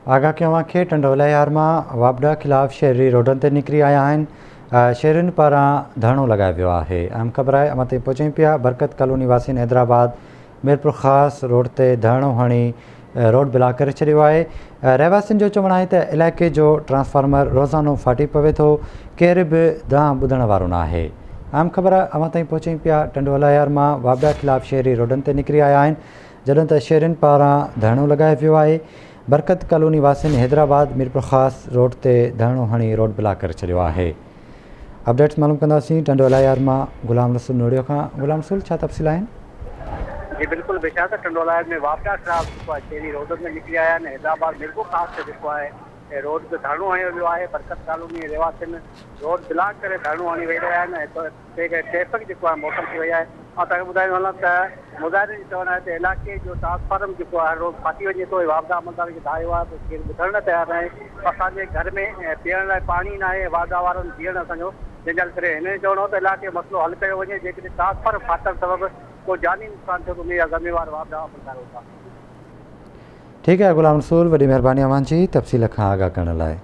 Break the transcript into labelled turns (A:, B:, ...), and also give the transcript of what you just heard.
A: आगाह कयां खे टंडोला यार मां वापडा खिलाफ़ शहरी रोडनि ते निकिरी आया आहिनि। शहरियुनि पारां धरणो लगायो वियो आहे। अहम ख़बर आहे अमां ताईं पहुचूं पिया। बरकत कॉलोनी वासियुनि हैदराबाद मीरपुर ख़ासि रोड ते धरणो हणी रोड ब्लॉक करे छॾियो आहे। रहवासियुनि जो चवणु आहे त इलाइक़े जो ट्रांसफार्मर रोज़ानो फाटी पवे थो, केर बि दांह ॿुधण वारो न आहे। अहम ख़बर आहे अमां ताईं पहुचूं पिया। टंडोला यार मां वापडा खिलाफ़ शहरी रोडनि ते निकिरी आया आहिनि, जॾहिं त शहरियुनि पारां धरणो लगायो वियो आहे। बरकत कॉलोनी वासियुनि हैदराबाद मीरपुर ख़ासि रोड ते धरणो हणी रोड ब्लॉक करे छॾियो आहे। अपडेट्स मालूम कंदासीं टंडोला यार मां गुलाम रसूल नोड़ियो खां। गुलाम रसूल, छा तफ़सील आहिनि?
B: जी बिल्कुल बेशक टंडोला में वापडा खिलाफ़ शहरी रोडनि में निकिरी आया आहिनि। हैदराबाद मीरपुर ख़ासि जेको आहे रोड ते धरणो हणियो वियो आहे। बरकत कॉलोनी रहवासियुनि रोड ब्लॉक करे धरणो हणी वेही रहिया आहिनि ऐं ट्रैफिक जेको आहे मौसम थी वई आहे। ऐं तव्हांखे ॿुधाईंदो हलां त मुज़ाहिरनि जो चवणु आहे त इलाइक़े जो ट्रांसफार्मर जेको आहे रोड फाटी वञे थो। वापडा अमलदार खे दायो आहे त केरु ॿुधण न तयारु न आहे। असांजे घर में पीअण लाइ पाणी न आहे, वापडा वारनि जीअण असांजो, जंहिंजे करे हिन जो चवणो आहे त इलाइक़े जो मसइलो हल कयो वञे। जेकॾहिं ट्रांसफार्मर फाटण सबबि को जानी नुक़सान थियो त उन जा ज़िम्मेवार वापडा अमलदार हूंदा।
A: ठीकु आहे गुलाम रसूल, वॾी महिरबानी अव्हां जी तफ़सील खां आगाह करण लाइ।